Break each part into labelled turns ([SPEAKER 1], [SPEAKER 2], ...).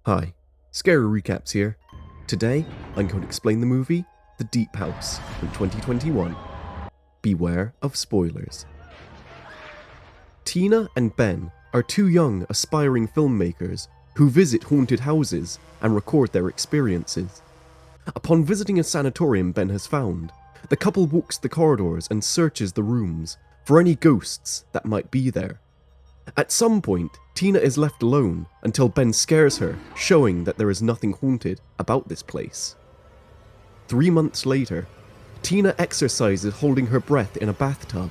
[SPEAKER 1] Hi, Scary Recaps here. Today, I'm going to explain the movie The Deep House from 2021. Beware of spoilers. Tina and Ben are two young, aspiring filmmakers who visit haunted houses and record their experiences. Upon visiting a sanatorium Ben has found, the couple walks the corridors and searches the rooms for any ghosts that might be there. At some point, Tina is left alone until Ben scares her, showing that there is nothing haunted about this place. 3 months later, Tina exercises holding her breath in a bathtub.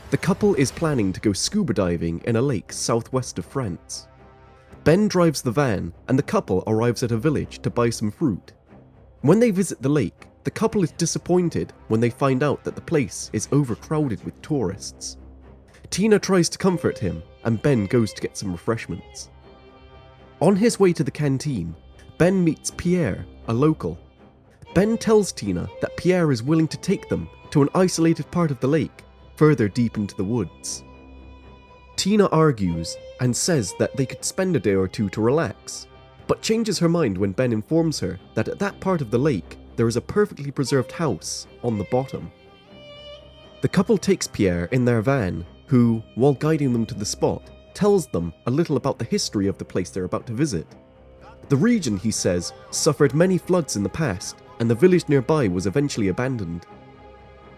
[SPEAKER 1] The couple is planning to go scuba diving in a lake southwest of France. Ben drives the van and the couple arrives at a village to buy some fruit. When they visit the lake, the couple is disappointed when they find out that the place is overcrowded with tourists. Tina tries to comfort him, and Ben goes to get some refreshments. On his way to the canteen, Ben meets Pierre, a local. Ben tells Tina that Pierre is willing to take them to an isolated part of the lake, further deep into the woods. Tina argues and says that they could spend a day or two to relax, but changes her mind when Ben informs her that at that part of the lake there is a perfectly preserved house on the bottom. The couple takes Pierre in their van, who, while guiding them to the spot, tells them a little about the history of the place they're about to visit. The region, he says, suffered many floods in the past, and the village nearby was eventually abandoned.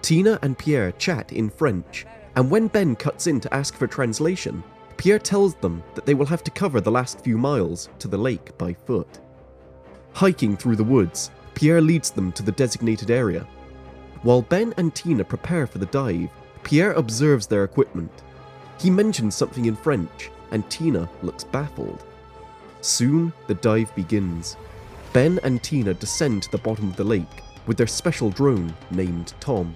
[SPEAKER 1] Tina and Pierre chat in French, and when Ben cuts in to ask for translation, Pierre tells them that they will have to cover the last few miles to the lake by foot. Hiking through the woods, Pierre leads them to the designated area. While Ben and Tina prepare for the dive, Pierre observes their equipment. He mentions something in French, and Tina looks baffled. Soon, the dive begins. Ben and Tina descend to the bottom of the lake with their special drone named Tom.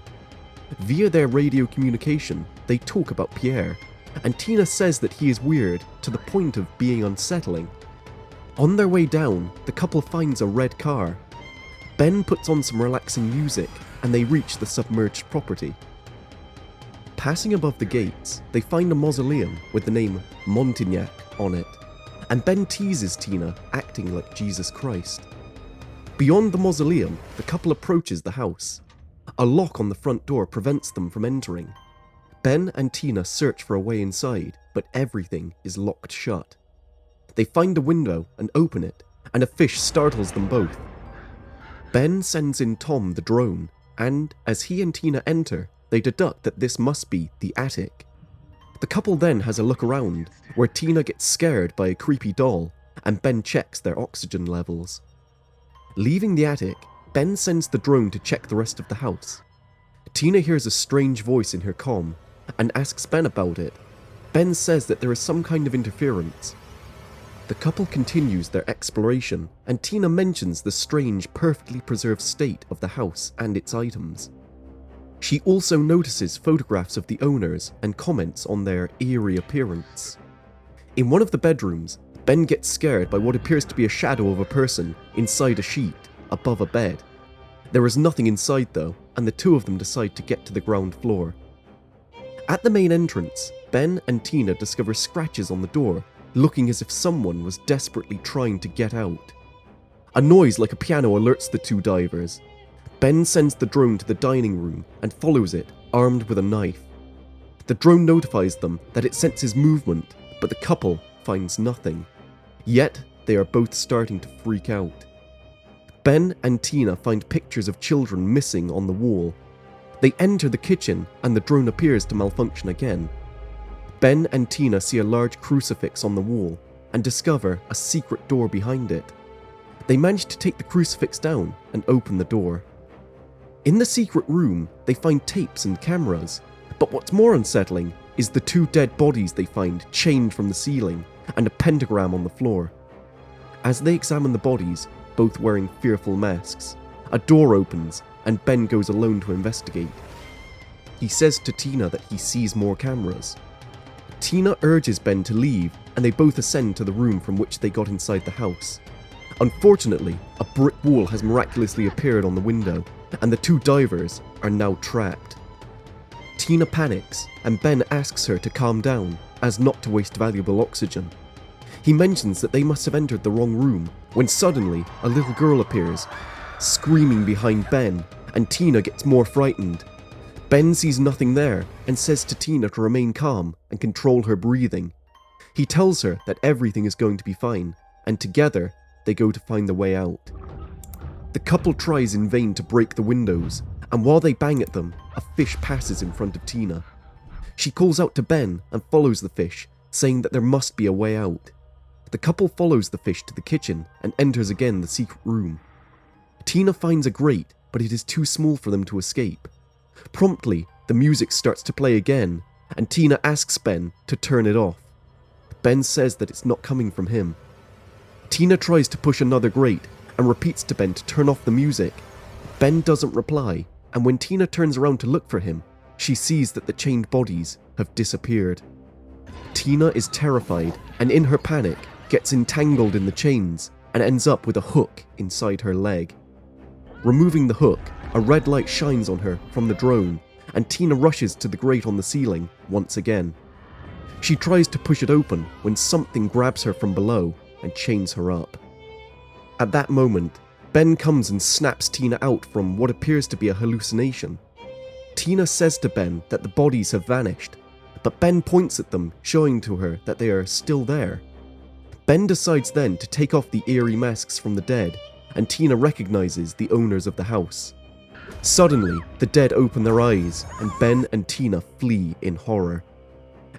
[SPEAKER 1] Via their radio communication, they talk about Pierre, and Tina says that he is weird to the point of being unsettling. On their way down, the couple finds a red car. Ben puts on some relaxing music, and they reach the submerged property. Passing above the gates, they find a mausoleum with the name Montignac on it, and Ben teases Tina, acting like Jesus Christ. Beyond the mausoleum, the couple approaches the house. A lock on the front door prevents them from entering. Ben and Tina search for a way inside, but everything is locked shut. They find a window and open it, and a fish startles them both. Ben sends in Tom the drone, and as he and Tina enter, they deduct that this must be the attic. The couple then has a look around, where Tina gets scared by a creepy doll, and Ben checks their oxygen levels. Leaving the attic, Ben sends the drone to check the rest of the house. Tina hears a strange voice in her comm, and asks Ben about it. Ben says that there is some kind of interference. The couple continues their exploration, and Tina mentions the strange, perfectly preserved state of the house and its items. She also notices photographs of the owners and comments on their eerie appearance. In one of the bedrooms, Ben gets scared by what appears to be a shadow of a person inside a sheet above a bed. There is nothing inside though, and the two of them decide to get to the ground floor. At the main entrance, Ben and Tina discover scratches on the door, looking as if someone was desperately trying to get out. A noise like a piano alerts the two divers. Ben sends the drone to the dining room and follows it, armed with a knife. The drone notifies them that it senses movement, but the couple finds nothing. Yet, they are both starting to freak out. Ben and Tina find pictures of children missing on the wall. They enter the kitchen and the drone appears to malfunction again. Ben and Tina see a large crucifix on the wall and discover a secret door behind it. They manage to take the crucifix down and open the door. In the secret room, they find tapes and cameras, but what's more unsettling is the two dead bodies they find chained from the ceiling and a pentagram on the floor. As they examine the bodies, both wearing fearful masks, a door opens and Ben goes alone to investigate. He says to Tina that he sees more cameras. Tina urges Ben to leave and they both ascend to the room from which they got inside the house. Unfortunately, a brick wall has miraculously appeared on the window, and the two divers are now trapped. Tina panics, and Ben asks her to calm down, as not to waste valuable oxygen. He mentions that they must have entered the wrong room when suddenly a little girl appears, screaming behind Ben, and Tina gets more frightened. Ben sees nothing there and says to Tina to remain calm and control her breathing. He tells her that everything is going to be fine, and together they go to find the way out. The couple tries in vain to break the windows, and while they bang at them, a fish passes in front of Tina. She calls out to Ben and follows the fish, saying that there must be a way out. The couple follows the fish to the kitchen and enters again the secret room. Tina finds a grate, but it is too small for them to escape. Promptly, the music starts to play again, and Tina asks Ben to turn it off. Ben says that it's not coming from him. Tina tries to push another grate and repeats to Ben to turn off the music. Ben doesn't reply, and when Tina turns around to look for him, she sees that the chained bodies have disappeared. Tina is terrified and in her panic gets entangled in the chains and ends up with a hook inside her leg. Removing the hook, a red light shines on her from the drone, and Tina rushes to the grate on the ceiling once again. She tries to push it open when something grabs her from below and chains her up. At that moment, Ben comes and snaps Tina out from what appears to be a hallucination. Tina says to Ben that the bodies have vanished, but Ben points at them, showing to her that they are still there. Ben decides then to take off the eerie masks from the dead, and Tina recognizes the owners of the house. Suddenly, the dead open their eyes, and Ben and Tina flee in horror.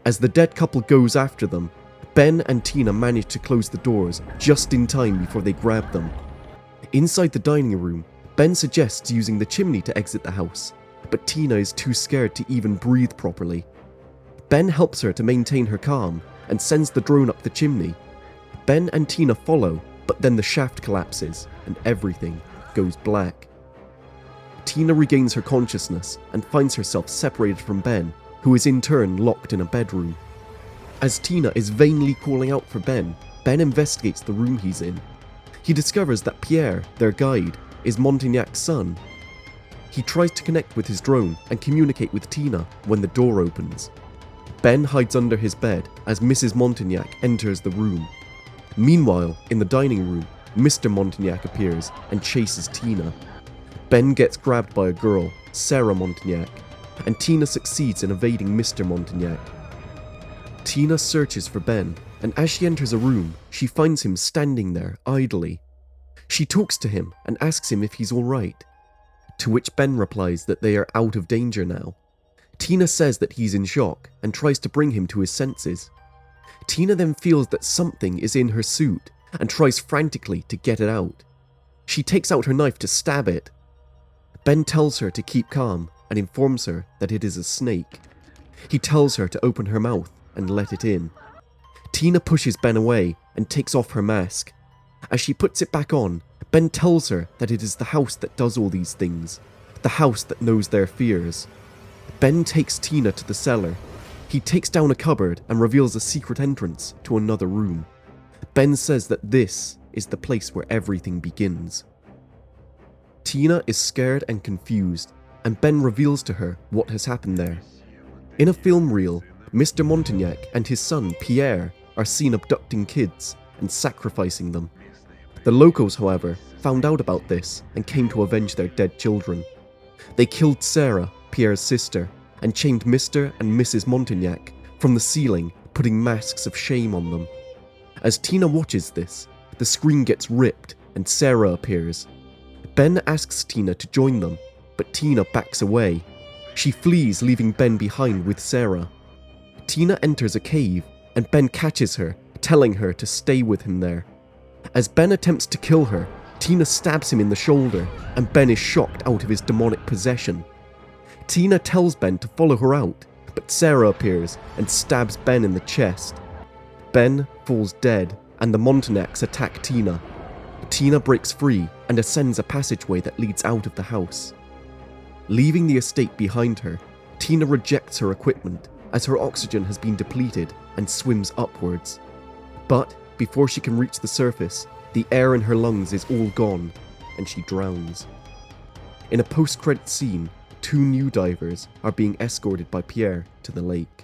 [SPEAKER 1] As the dead couple goes after them, Ben and Tina manage to close the doors just in time before they grab them. Inside the dining room, Ben suggests using the chimney to exit the house, but Tina is too scared to even breathe properly. Ben helps her to maintain her calm and sends the drone up the chimney. Ben and Tina follow, but then the shaft collapses and everything goes black. Tina regains her consciousness and finds herself separated from Ben, who is in turn locked in a bedroom. As Tina is vainly calling out for Ben, Ben investigates the room he's in. He discovers that Pierre, their guide, is Montagnac's son. He tries to connect with his drone and communicate with Tina when the door opens. Ben hides under his bed as Mrs. Montagnac enters the room. Meanwhile, in the dining room, Mr. Montagnac appears and chases Tina. Ben gets grabbed by a girl, Sarah Montagnac, and Tina succeeds in evading Mr. Montagnac. Tina searches for Ben, and as she enters a room, she finds him standing there idly. She talks to him and asks him if he's alright, to which Ben replies that they are out of danger now. Tina says that he's in shock and tries to bring him to his senses. Tina then feels that something is in her suit and tries frantically to get it out. She takes out her knife to stab it. Ben tells her to keep calm and informs her that it is a snake. He tells her to open her mouth and let it in. Tina pushes Ben away and takes off her mask. As she puts it back on, Ben tells her that it is the house that does all these things, the house that knows their fears. Ben takes Tina to the cellar. He takes down a cupboard and reveals a secret entrance to another room. Ben says that this is the place where everything begins. Tina is scared and confused, and Ben reveals to her what has happened there. In a film reel, Mr. Montagnac and his son Pierre are seen abducting kids and sacrificing them. The locals, however, found out about this and came to avenge their dead children. They killed Sarah, Pierre's sister, and chained Mr. and Mrs. Montagnac from the ceiling, putting masks of shame on them. As Tina watches this, the screen gets ripped and Sarah appears. Ben asks Tina to join them, but Tina backs away. She flees, leaving Ben behind with Sarah. Tina enters a cave and Ben catches her, telling her to stay with him there. As Ben attempts to kill her, Tina stabs him in the shoulder and Ben is shocked out of his demonic possession. Tina tells Ben to follow her out, but Sarah appears and stabs Ben in the chest. Ben falls dead and the Montagnacs attack Tina. Tina breaks free and ascends a passageway that leads out of the house. Leaving the estate behind her, Tina rejects her equipment as her oxygen has been depleted and swims upwards. But before she can reach the surface, the air in her lungs is all gone and she drowns. In a post-credit scene, 2 new divers are being escorted by Pierre to the lake.